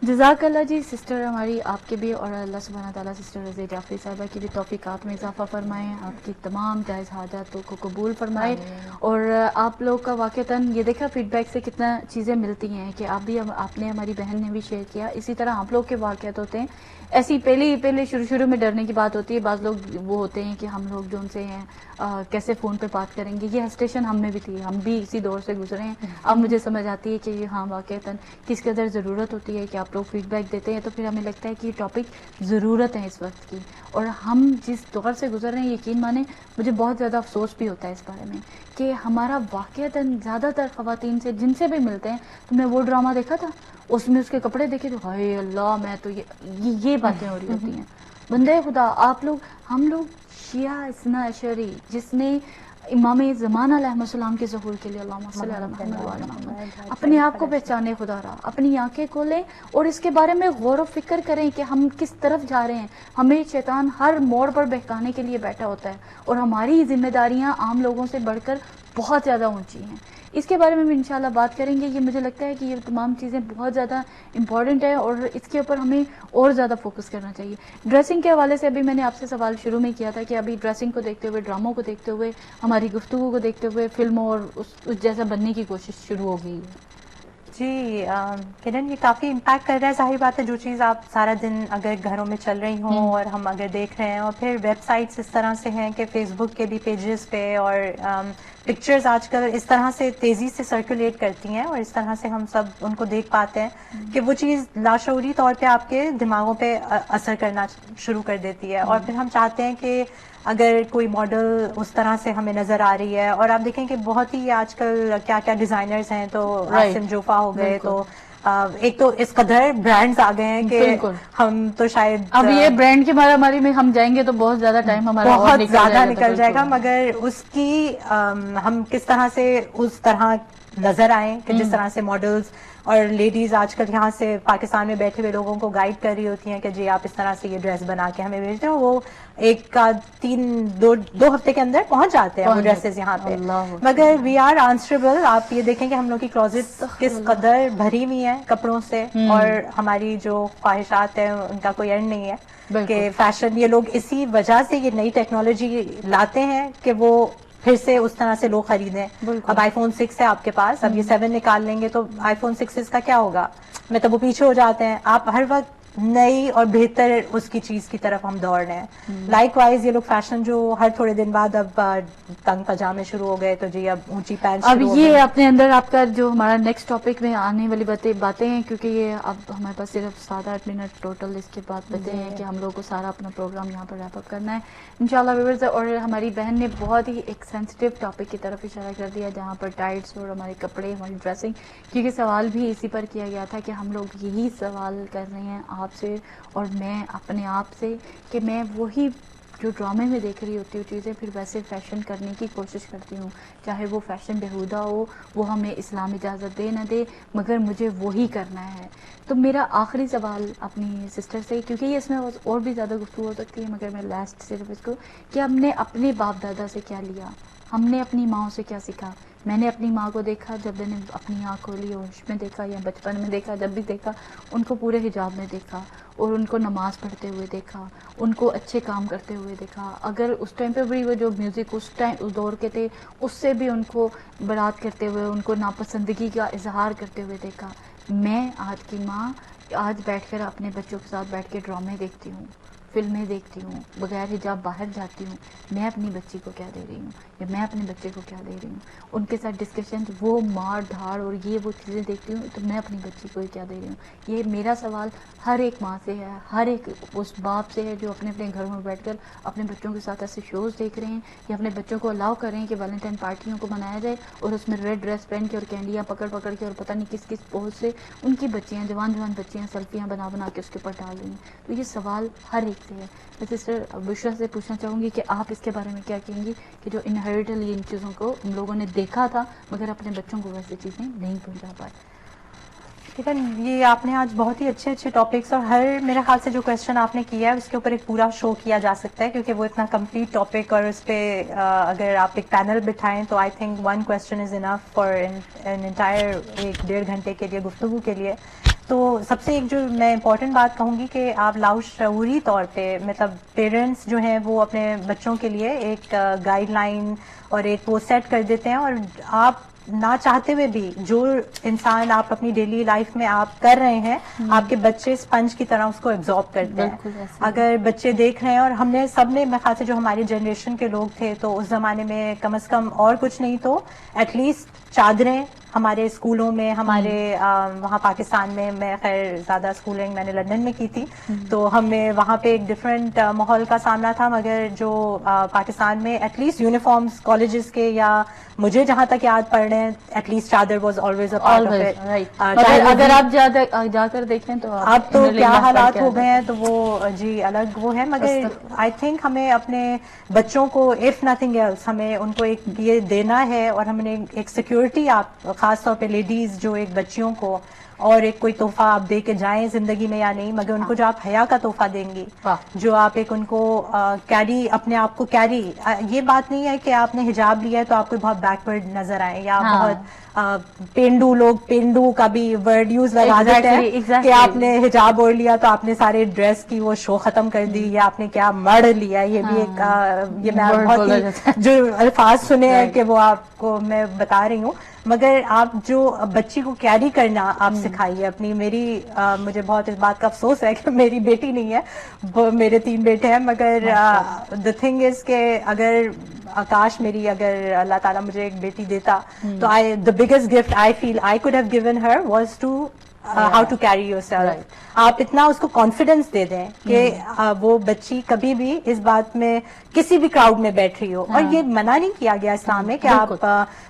جزاک اللہ جی. سسٹر ہماری آپ کے بھی, اور اللہ سبحانہ تعالیٰ سسٹر رضیہ جعفری صاحبہ کی بھی توفیقات میں اضافہ فرمائیں, آپ کی تمام جائز حاجاتوں کو قبول فرمائے. اور آپ لوگ کا واقعتاً یہ دیکھا فیڈ بیک سے کتنا چیزیں ملتی ہیں کہ آپ بھی, آپ نے, ہماری بہن نے بھی شیئر کیا. اسی طرح آپ لوگ کے واقعات ہوتے ہیں. ایسی پہلے شروع میں ڈرنے کی بات ہوتی ہے. بعض لوگ وہ ہوتے ہیں کہ ہم لوگ جو ان سے ہیں کیسے فون پہ بات کریں گے. یہ ہیسٹیشن ہم میں بھی تھی, ہم بھی اسی دور سے گزرے ہیں. اب مجھے سمجھ آتی ہے کہ یہ ہاں واقعتاً کس قدر ضرورت ہوتی ہے کہ آپ لوگ فیڈ بیک دیتے ہیں. تو پھر ہمیں لگتا ہے کہ یہ ٹاپک ضرورت ہے اس وقت کی, اور ہم جس دور سے گزر رہے ہیں, یقین مانیں مجھے بہت زیادہ افسوس بھی ہوتا ہے اس بارے میں کہ ہمارا واقعتاً زیادہ تر خواتین سے جن سے بھی ملتے ہیں, تم نے وہ ڈرامہ دیکھا تھا, اس میں اس کے کپڑے دیکھے تو ہائے اللہ, میں تو یہ باتیں ہو رہی ہوتی ہیں. بندے خدا, آپ لوگ, ہم لوگ شیعہ اثنا عشری, جس نے امام زمان علیہ السلام کے ظہور کے لیے اللہم صلی علی محمد وعلی محمد, اپنے آپ کو پہچانے خدا را, اپنی آنکھیں کھولیں اور اس کے بارے میں غور و فکر کریں کہ ہم کس طرف جا رہے ہیں. ہمیں شیطان ہر موڑ پر بہکانے کے لیے بیٹھا ہوتا ہے, اور ہماری ذمہ داریاں عام لوگوں سے بڑھ کر بہت زیادہ اونچی ہیں. اس کے بارے میں بھی انشاءاللہ بات کریں گے. یہ مجھے لگتا ہے کہ یہ تمام چیزیں بہت زیادہ امپورٹنٹ ہے, اور اس کے اوپر ہمیں اور زیادہ فوکس کرنا چاہیے. ڈریسنگ کے حوالے سے ابھی میں نے آپ سے سوال شروع میں کیا تھا کہ ابھی ڈریسنگ کو دیکھتے ہوئے, ڈراموں کو دیکھتے ہوئے, ہماری گفتگو کو دیکھتے ہوئے فلموں اور اس جیسا بننے کی کوشش شروع ہو گئی ہے. جی کرن, یہ کافی امپیکٹ کر رہا ہے. ظاہر بات ہے, جو چیز آپ سارا دن اگر گھروں میں چل رہی ہوں اور ہم اگر دیکھ رہے ہیں, اور پھر ویب سائٹس اس طرح سے ہیں کہ فیس بک کے بھی پیجز پہ اور پکچرز آج کل اس طرح سے تیزی سے سرکولیٹ کرتی ہیں, اور اس طرح سے ہم سب ان کو دیکھ پاتے ہیں کہ وہ چیز لاشعوری طور پہ آپ کے دماغوں پہ اثر کرنا شروع کر دیتی ہے. اور پھر ہم چاہتے ہیں کہ اگر کوئی ماڈل اس طرح سے ہمیں نظر آ رہی ہے, اور آپ دیکھیں کہ بہت ہی آج کل کیا کیا ڈیزائنرز ہیں, تو عاصم جوفا ہو گئے, تو ایک تو اس قدر برانڈز آ گئے ہیں کہ ہم تو شاید اب یہ برانڈ کی مارا ماری میں ہم جائیں گے تو بہت زیادہ ٹائم ہمارا بہت زیادہ نکل جائے گا, مگر اس کی ہم کس طرح سے اس طرح نظر آئیں کہ جس طرح سے ماڈلز اور لیڈیز آج کل یہاں سے پاکستان میں بیٹھے ہوئے لوگوں کو گائیڈ کر رہی ہوتی ہیں کہ جی آپ اس طرح سے یہ ڈریس بنا کے ہمیں بھیج دیں, وہ ایک دو ہفتے کے اندر پہنچ جاتے ہیں وہ ڈریسز یہاں پہ. مگر وی آر آنسریبل. آپ یہ دیکھیں کہ ہم لوگ کی کلوزٹ کس قدر بھری ہوئی ہیں کپڑوں سے, اور ہماری جو خواہشات ہیں ان کا کوئی اینڈ نہیں ہے کہ فیشن, یہ لوگ اسی وجہ سے یہ نئی ٹیکنالوجی لاتے ہیں کہ وہ پھر سے اس طرح سے لوگ خریدیں. اب آئی فون 6 ہے آپ کے پاس, اب یہ 7 نکال لیں گے تو آئی فون 6 کا کیا ہوگا, مطلب وہ پیچھے ہو جاتے ہیں. آپ ہر وقت نئی اور بہتر اس کی چیز کی طرف ہم دوڑ رہے ہیں. لائک وائز یہ لوگ فیشن جو ہر تھوڑے دن بعد اب تنگ پاجامے شروع ہو گئے تو جی اب اونچی پینٹ اب یہ اپنے اندر آپ کا جو ہمارا نیکسٹ ٹاپک میں آنے والی باتیں ہیں، کیونکہ یہ اب ہمارے پاس صرف 7-8 منٹ ٹوٹل اس کے بعد بچے ہیں کہ ہم لوگ کو سارا اپنا پروگرام یہاں پر ریپ اپ کرنا ہے انشاءاللہ ویورز. اور ہماری بہن نے بہت ہی ایک سینسٹیو ٹاپک کی طرف اشارہ کر دیا جہاں پر ٹائٹس اور ہمارے کپڑے، ہماری ڈریسنگ، کیونکہ سوال بھی اسی پر کیا گیا تھا کہ ہم لوگ یہی سوال کر رہے ہیں آپ سے اور میں اپنے آپ سے کہ میں وہی جو ڈرامے میں دیکھ رہی ہوتی ہوں چیزیں پھر ویسے فیشن کرنے کی کوشش کرتی ہوں، چاہے وہ فیشن بےہودہ ہو، وہ ہمیں اسلام اجازت دے نہ دے، مگر مجھے وہی کرنا ہے. تو میرا آخری سوال اپنی سسٹر سے، کیونکہ یہ اس میں اور بھی زیادہ گفتگو ہو سکتی ہے مگر میں لاسٹ صرف اس کو کہ ہم نے اپنے باپ دادا سے کیا لیا، ہم نے اپنی ماں سے کیا سیکھا. میں نے اپنی ماں کو دیکھا جب میں نے اپنی آنکھ کھولی ہوش میں دیکھا یا بچپن میں دیکھا، جب بھی دیکھا ان کو پورے حجاب میں دیکھا اور ان کو نماز پڑھتے ہوئے دیکھا، ان کو اچھے کام کرتے ہوئے دیکھا. اگر اس ٹائم پہ بھی وہ جو میوزک اس دور کے تھے اس سے بھی ان کو برات کرتے ہوئے، ان کو ناپسندگی کا اظہار کرتے ہوئے دیکھا. میں آج کی ماں آج بیٹھ کر اپنے بچوں کے ساتھ بیٹھ کے ڈرامے دیکھتی ہوں، فلمیں دیکھتی ہوں، بغیر حجاب باہر جاتی ہوں. میں اپنی بچی کو کیا دے رہی ہوں یا میں اپنے بچے کو کیا دے رہی ہوں، ان کے ساتھ ڈسکشن، وہ مار دھاڑ اور یہ وہ چیزیں دیکھتی ہوں تو میں اپنی بچی کو کیا دے رہی ہوں. یہ میرا سوال ہر ایک ماں سے ہے، ہر ایک اس باپ سے ہے جو اپنے اپنے گھروں میں بیٹھ کر اپنے بچوں کے ساتھ ایسے شوز دیکھ رہے ہیں یا اپنے بچوں کو الاؤ کر رہے ہیں کہ ویلنٹائن پارٹیوں کو منایا جائے اور اس میں ریڈ ڈریس پہن کے اور کینڈیاں پکڑ پکڑ کے اور پتہ نہیں کس کس پوز سے ان کی بچیاں جوان بچیاں سیلفیاں بنا بنا کے اس کے اوپر ڈال رہی ہیں. تو یہ سوال ہر ایک سے ہے. میں سسٹر بشرا سے پوچھنا چاہوں گی کہ آپ اس کے بارے میں کیا کہیں گی کہ جو انہیریٹلی ان چیزوں کو ہم لوگوں نے دیکھا تھا مگر اپنے بچوں کو ویسے چیزیں نہیں پہنچا پائے. لیکن یہ آپ نے آج بہت ہی اچھے اچھے ٹاپکس اور ہر میرے خیال سے جو کویشچن آپ نے کیا ہے اس کے اوپر ایک پورا شو کیا جا سکتا ہے کیونکہ وہ اتنا کمپلیٹ ٹاپک اور اس پہ اگر آپ ایک پینل بٹھائیں تو I think 1 question is enough for an entire 1-1.5 گھنٹے کے لیے گفتگو کے لیے. تو سب سے ایک جو میں امپورٹنٹ بات کہوں گی کہ آپ لاشعوری طور پہ مطلب پیرنٹس جو ہیں وہ اپنے بچوں کے لیے ایک گائیڈ لائن اور ایک وہ سیٹ کر دیتے ہیں اور آپ نہ چاہتے ہوئے بھی جو انسان آپ اپنی ڈیلی لائف میں آپ کر رہے ہیں آپ کے بچے اسپنج کی طرح اس کو ایبزارب کرتے ہیں. اگر بچے دیکھ رہے ہیں اور ہم نے سب نے میرے خیال سے جو ہماری جنریشن کے لوگ تھے تو اس زمانے میں کم از کم اور کچھ نہیں تو ایٹ لیسٹ چادریں ہمارے اسکولوں میں ہمارے وہاں پاکستان میں خیر زیادہ اسکولنگ میں نے لندن میں کی تھی تو ہمیں وہاں پہ ایک ڈفرینٹ ماحول کا سامنا تھا مگر جو پاکستان میں ایٹ لیسٹ یونیفارمس کالجز کے یا مجھے جہاں تک یاد پڑ رہے ہیں ایٹ لیسٹ چادر was always a part of it. اگر آپ جا کر دیکھیں تو اب تو کیا حالات ہو گئے ہیں تو وہ جی الگ وہ ہے مگر آئی تھنک ہمیں اپنے بچوں کو اف نتھنگ ایلس ہمیں ان کو ایک یہ دینا ہے اور ہم نے ایک سیکورٹی آپ خاص طور پہ لیڈیز جو ایک بچیوں کو اور ایک کوئی تحفہ آپ دے کے جائیں زندگی میں یا نہیں مگر ان کو جو آپ حیا کا تحفہ دیں گی جو آپ ایک ان کو کیری اپنے آپ کو کیری یہ بات نہیں ہے کہ آپ نے حجاب لیا ہے تو آپ کو بہت بیکورڈ نظر آئے یا بہت پینڈو لوگ پینڈو کا بھی ورڈ یوز لگا دیتے ہیں کہ آپ نے حجاب اوڑھ لیا تو آپ نے سارے ڈریس کی وہ شو ختم کر دی یا آپ نے کیا مڑ لیا. یہ بھی ایک یہ میں بہت ہی جو الفاظ سنے ہیں کہ وہ آپ کو میں بتا رہی ہوں مگر آپ جو بچی کو کیری کرنا آپ سکھائیے اپنی. میری مجھے بہت اس بات کا افسوس ہے کہ میری بیٹی نہیں ہے میرے 3 بیٹے ہیں مگر دا تھنگ از کہ اگر آکاش میری اگر اللہ تعالیٰ مجھے ایک بیٹی دیتا تو the biggest gift I feel I could have given her was to how to carry yourself. آپ اتنا اس کو کانفیڈینس دے دیں کہ وہ بچی کبھی بھی اس بات میں کسی بھی کراؤڈ میں بیٹھ رہی ہو اور یہ منع نہیں کیا گیا اسلام میں کہ آپ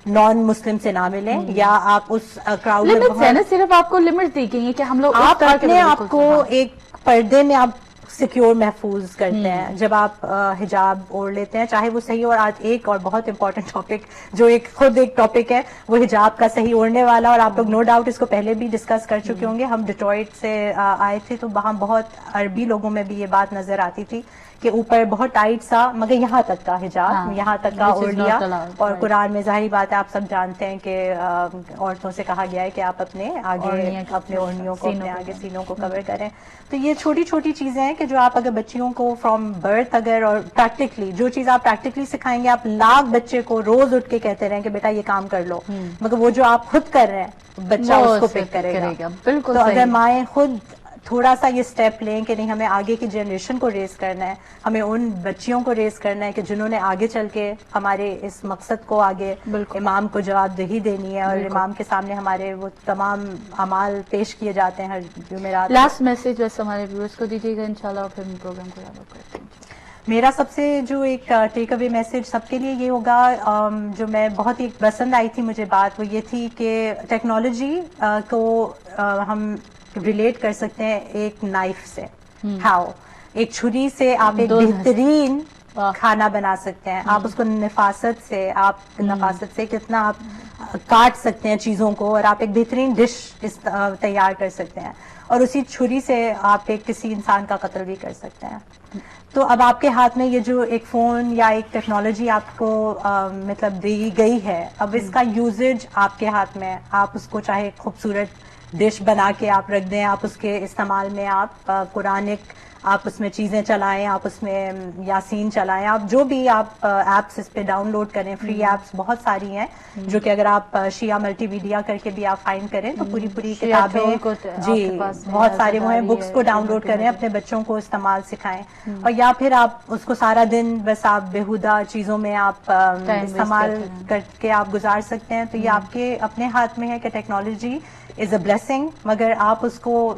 نان مسلم سے نہ ملیں یا آپ اس کراؤڈ میں صرف آپ کو لمٹ دی گئی ہے کہ ہم لوگ آپ اپنے آپ کو ایک پردے میں آپ سیکیور محفوظ کرتے ہیں جب آپ حجاب اوڑھ لیتے ہیں چاہے وہ صحیح. اور آج ایک اور بہت امپورٹنٹ ٹاپک جو ایک خود ایک ٹاپک ہے وہ حجاب کا صحیح اوڑھنے والا اور آپ لوگ نو ڈاؤٹ اس کو پہلے بھی ڈسکس کر چکے ہوں گے. ہم ڈیٹرائٹ سے آئے تھے تو وہاں بہت عربی لوگوں میں بھی یہ بات نظر آتی تھی کہ اوپر بہت ٹائٹ سا مگر یہاں تک کا حجاب یہاں تک کا اوڑھ لیا اور قرآن میں ظاہری بات ہے آپ سب جانتے ہیں کہ عورتوں سے کہا گیا ہے کہ آپ اپنے آگے اپنے اوڑھنیوں کو اپنے آگے سینوں کو کور کریں. تو یہ چھوٹی چھوٹی چیزیں ہیں کہ جو آپ اگر بچیوں کو فرام برتھ اگر اور پریکٹیکلی جو چیز آپ پریکٹیکلی سکھائیں گے آپ لاکھ بچے کو روز اٹھ کے کہتے رہیں کہ بیٹا یہ کام کر لو مگر وہ جو آپ خود کر رہے ہیں بچہ اس کو پک کرے گا. بالکل. تو اگر مائیں خود تھوڑا سا یہ سٹیپ لیں کہ نہیں ہمیں آگے کی جنریشن کو ریز کرنا ہے, ہمیں ان بچیوں کو ریز کرنا ہے کہ جنہوں نے آگے چل کے ہمارے اس مقصد کو آگے بالکل. امام کو جواب دہی دینی ہے, اور بالکل. امام کے سامنے ہمارے وہ تمام اعمال پیش کیے جاتے ہیں ہر جمعرات. لاسٹ میسج بس ہمارے ویورز کو دیجیے گا انشاءاللہ, اور پھر ہم پروگرام کو رابط کرتے ہیں. میرا سب سے جو ایک ٹیک اوے میسج سب کے لیے یہ ہوگا, جو میں بہت ہی پسند آئی تھی مجھے بات, وہ یہ تھی کہ ٹیکنالوجی کو ہم ریلیٹ کر سکتے ہیں ایک نائف سے. ہاؤ, ایک چھری سے آپ ایک بہترین کھانا بنا سکتے ہیں. آپ اس کو نفاست سے کتنا آپ کاٹ سکتے ہیں چیزوں کو, اور آپ ایک بہترین ڈش تیار کر سکتے ہیں, اور اسی چھری سے آپ ایک کسی انسان کا قتل بھی کر سکتے ہیں. تو اب آپ کے ہاتھ میں یہ جو ایک فون یا ایک ٹیکنالوجی آپ کو مطلب دی گئی ہے, اب اس کا یوزیج آپ کے ہاتھ میں, آپ اس کو چاہے خوبصورت ڈش بنا کے آپ رکھ دیں, آپ اس کے استعمال میں آپ قرآنک آپ اس میں چیزیں چلائیں, آپ اس میں یاسین چلائیں, آپ جو بھی آپ ایپس اس پہ ڈاؤن لوڈ کریں, فری ایپس بہت ساری ہیں جو کہ اگر آپ شیعہ ملٹی میڈیا کر کے بھی آپ فائنڈ کریں تو پوری کتابیں, جی بہت سارے وہ ہیں, بکس کو ڈاؤن لوڈ کریں, اپنے بچوں کو استعمال سکھائیں, اور یا پھر آپ اس کو سارا دن بس آپ بیہودہ چیزوں میں آپ استعمال کر کے آپ گزار سکتے ہیں. تو یہ آپ کے اپنے ہاتھ میں ہے کہ ٹیکنالوجی از اے بلیسنگ, مگر آپ اس کو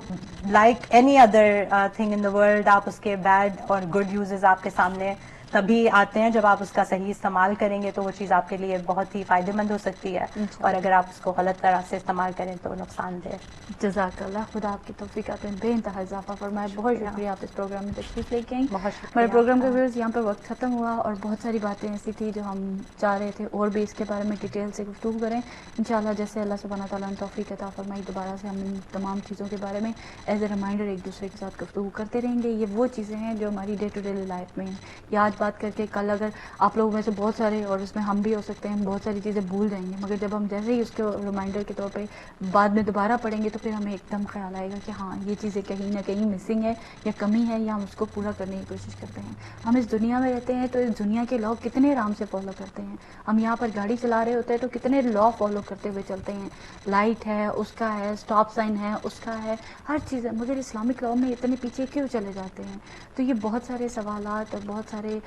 like any other thing in the world, آپ اس کے بیڈ اور گڈ یوزز آپ کے سامنے تبھی آتے ہیں جب آپ اس کا صحیح استعمال کریں گے, تو وہ چیز آپ کے لیے بہت ہی فائدہ مند ہو سکتی ہے, اور اگر آپ اس کو غلط طرح سے استعمال کریں تو نقصان دہ. جزاک اللہ, خدا آپ کی توفیقات میں بے انتہا اضافہ فرمائے. بہت شکریہ آپ اس پروگرام میں تشریف لے کے آئیں. بہت شکریہ. ہمارے پروگرام کے ویورز یہاں پر وقت ختم ہوا, اور بہت ساری باتیں ایسی تھی جو ہم چاہ رہے تھے اور بھی اس کے بارے میں ڈیٹیل سے گفتگو کریں. انشاءاللہ جیسے اللہ سبحانہ تعالیٰ نے توفیق عطا فرمائی, دوبارہ سے ہم ان تمام چیزوں کے بارے میں ایز اے ریمائنڈر ایک دوسرے کے ساتھ گفتگو کرتے رہیں گے. یہ وہ چیزیں ہیں جو ہماری ڈے ٹو ڈے لائف میں ہیں. آج بات کر کے کل اگر آپ لوگوں میں سے بہت سارے, اور اس میں ہم بھی ہو سکتے ہیں, بہت ساری چیزیں بھول جائیں گے, مگر جب ہم جیسے ہی اس کو ریمائنڈر کے طور پہ بعد میں دوبارہ پڑھیں گے تو پھر ہمیں ایک دم خیال آئے گا کہ ہاں یہ چیزیں کہیں نہ کہیں مسنگ ہے یا کمی ہے, یا ہم اس کو پورا کرنے کی کوشش کرتے ہیں. ہم اس دنیا میں رہتے ہیں تو اس دنیا کے لاء کتنے آرام سے فالو کرتے ہیں. ہم یہاں پر گاڑی چلا رہے ہوتے ہیں تو کتنے لاء فالو کرتے ہوئے چلتے ہیں. لائٹ ہے اس کا ہے, اسٹاپ سائن ہے اس کا ہے, ہر چیز ہے, مگر اسلامک لاء میں اتنے پیچھے کیوں چلے جاتے ہیں. تو یہ بہت سارے سوالات اور بہت سارے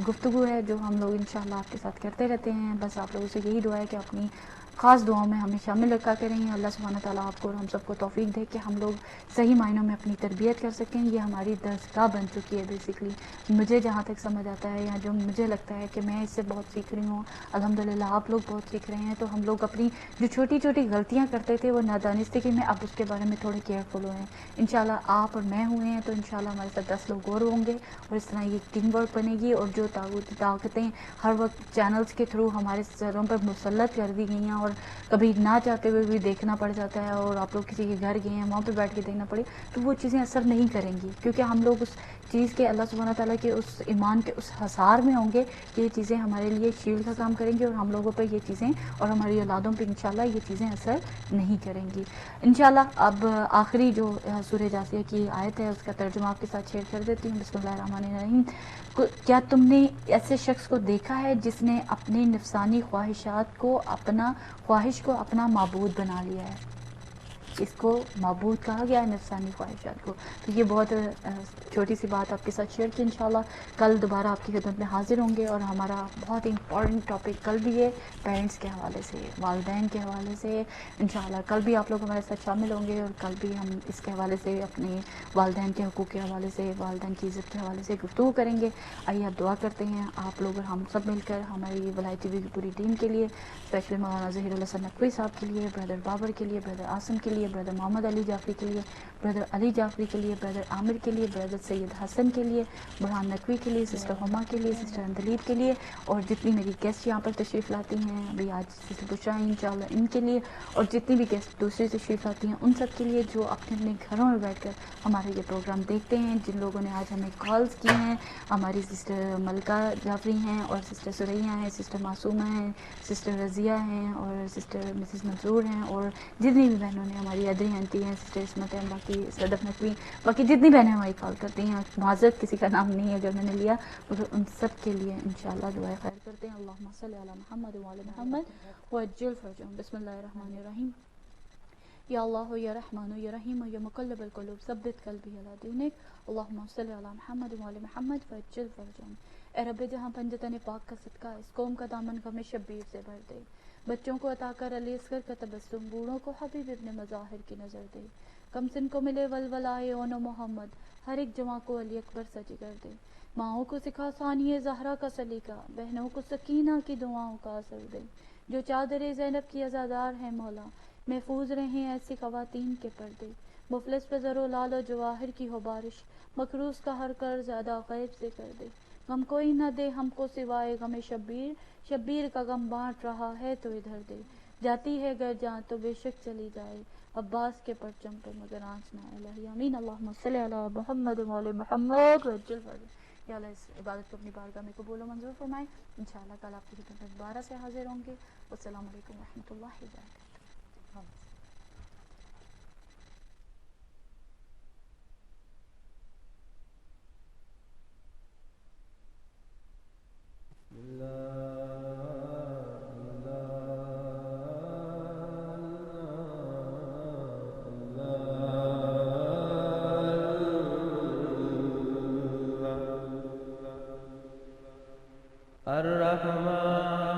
گفتگو ہے جو ہم لوگ انشاءاللہ آپ کے ساتھ کرتے رہتے ہیں. بس آپ لوگوں سے یہی دعا ہے کہ اپنی خاص دعاؤں میں ہمیں شامل رکھا کریں. اللہ سبحانہ تعالیٰ آپ کو اور ہم سب کو توفیق دے کہ ہم لوگ صحیح معنوں میں اپنی تربیت کر سکیں. یہ ہماری درسگاہ بن چکی ہے بیسکلی. مجھے جہاں تک سمجھ آتا ہے, یا جو مجھے لگتا ہے کہ میں اس سے بہت سیکھ رہی ہوں, الحمدللہ آپ لوگ بہت سیکھ رہے ہیں. تو ہم لوگ اپنی جو چھوٹی چھوٹی غلطیاں کرتے تھے وہ نادانستگی میں, اب اس کے بارے میں تھوڑے کیئرفل ہوئے ہیں. انشاءاللہ آپ اور میں ہوئے ہیں تو انشاءاللہ ہمارے ساتھ 10 لوگ اور ہوں گے, اور اس طرح یہ ٹیم ورک بنے گی. اور جو طاقتیں ہر وقت چینلز کے تھرو ہمارے سروں پر مسلط کر دی گئی ہیں, اور کبھی نہ چاہتے ہوئے بھی دیکھنا پڑ جاتا ہے, اور آپ لوگ کسی کے گھر گئے ہیں وہاں پہ بیٹھ کے دیکھنا پڑے, تو وہ چیزیں اثر نہیں کریں گی, کیونکہ ہم لوگ اس چیز کے اللہ سبحانہ تعالیٰ کے اس ایمان کے اس حصار میں ہوں گے کہ یہ چیزیں ہمارے لیے شیلڈ کا کام کریں گی, اور ہم لوگوں پہ یہ چیزیں اور ہماری اولادوں پہ انشاءاللہ یہ چیزیں اثر نہیں کریں گی انشاءاللہ. اب آخری جو سورہ جاثیہ کی آیت ہے اس کا ترجمہ آپ کے ساتھ شیئر کر دیتی ہوں. بسم اللہ الرحمن الرحیم. کیا تم نے ایسے شخص کو دیکھا ہے جس نے اپنے نفسانی خواہشات کو خواہش کو اپنا معبود بنا لیا ہے. اس کو معبود کہا گیا ہے, نفسانی خواہشات کو. تو یہ بہت چھوٹی سی بات آپ کے ساتھ شیئر کی. انشاءاللہ کل دوبارہ آپ کی خدمت میں حاضر ہوں گے, اور ہمارا بہت امپورٹنٹ ٹاپک کل بھی ہے پیرنٹس کے حوالے سے, والدین کے حوالے سے. انشاءاللہ کل بھی آپ لوگ ہمارے ساتھ شامل ہوں گے, اور کل بھی ہم اس کے حوالے سے اپنے والدین کے حقوق کے حوالے سے, والدین کی عزت کے حوالے سے گفتگو کریں گے. آئیے آپ دعا کرتے ہیں آپ لوگ اور ہم سب مل کر ہماری ولایت ٹی وی کی پوری ٹیم کے لیے, اسپیشلی مولانا ظہیر الحسن نقوی صاحب کے لیے, بردر بابر کے لیے, بردر عاصم کے لیے, بردر محمد علی جعفری کے لیے, بردر علی جعفری کے لیے, بردر عامر کے لیے, بردر سید حسن کے لیے, برہان نقوی کے لیے, سسٹر ہما کے لیے, سسٹر اندلیب کے لیے, اور جتنی میری گیسٹ یہاں پر تشریف لاتی ہیں ابھی آج سسٹر بشرا انشاءاللہ ان کے لیے, اور جتنی بھی گیسٹ دوسرے تشریف لاتی ہیں ان سب کے لیے جو اپنے اپنے گھروں میں بیٹھ کر ہمارے یہ پروگرام دیکھتے ہیں. جن لوگوں نے آج ہمیں کالز کی ہیں, ہماری سسٹر ملکہ جعفری ہیں, اور سسٹر سریہ ہیں, سسٹر معصومہ ہیں, سسٹر رضیہ ہیں, اور سسٹر مسز منصور ہیں, اور جتنی بھی بہنوں نے, ہماری ادری آنٹی ہیں, سسٹر عصمت ہیں, باقی صدف نقوی, باقی جتنی بہنیں ہماری کال کرتی ہیں, معذرت کسی کا نام نہیں ہے اگر میں نے لیا, مگر ان سب کے لیے انشاءاللہ دعائے خیر کرتے ہیں. اللہم صلی علی محمد وعلی محمد وعجل فرجہم. بسم اللہ الرحمن الرحیم. یا اللہ یا رحمان یا رحیم یا مقلب القلوب ثبت قلبی علی دینک اللہم صلی علی محمد و علی محمد وعجل فرجہم۔ اے رب جہاں پنجتن پاک کا صدقہ اس قوم کا دامن غم شبیر سے بھر دے، بچوں کو عطا کر علی اصغر کا تبسم، بوڑھوں کو حبیب ابن مظاہر کی نظر دے، کم سن کو ملے ولولائے اون و محمد، ہر ایک جواں کو علی اکبر سجی کر دے، ماؤں کو سکھا ثانیہ زہرا کا سلیقہ، بہنوں کو سکینہ کی دعاؤں کا اثر دے، جو چادر زینب کی عزادار ہیں مولا، محفوظ رہیں ایسی خواتین کے پردے، مفلس پہ زر و لال و جواہر کی ہو بارش، مقروض کا ہر قرض ادا غیب سے کر دے، غم کوئی نہ دے ہم کو سوائے غم شبیر، شبیر کا غم بانٹ رہا ہے تو ادھر دے، جاتی ہے گر جان تو بے شک چلی جائے، عباس کے پرچم پہ مگر آنچ نہ الہی آمین۔ اللہم صلی علی محمد و علی محمد وعجل فرجہ۔ یا اللہ اس عبادت کو اپنی بارگاہ میں قبول و منظور فرمائے، انشاءاللہ کل آپ کی خدمت میں دوبارہ سے حاضر ہوں گے۔ والسلام علیکم ورحمۃ اللہ وبرکاتہ۔ الرحمن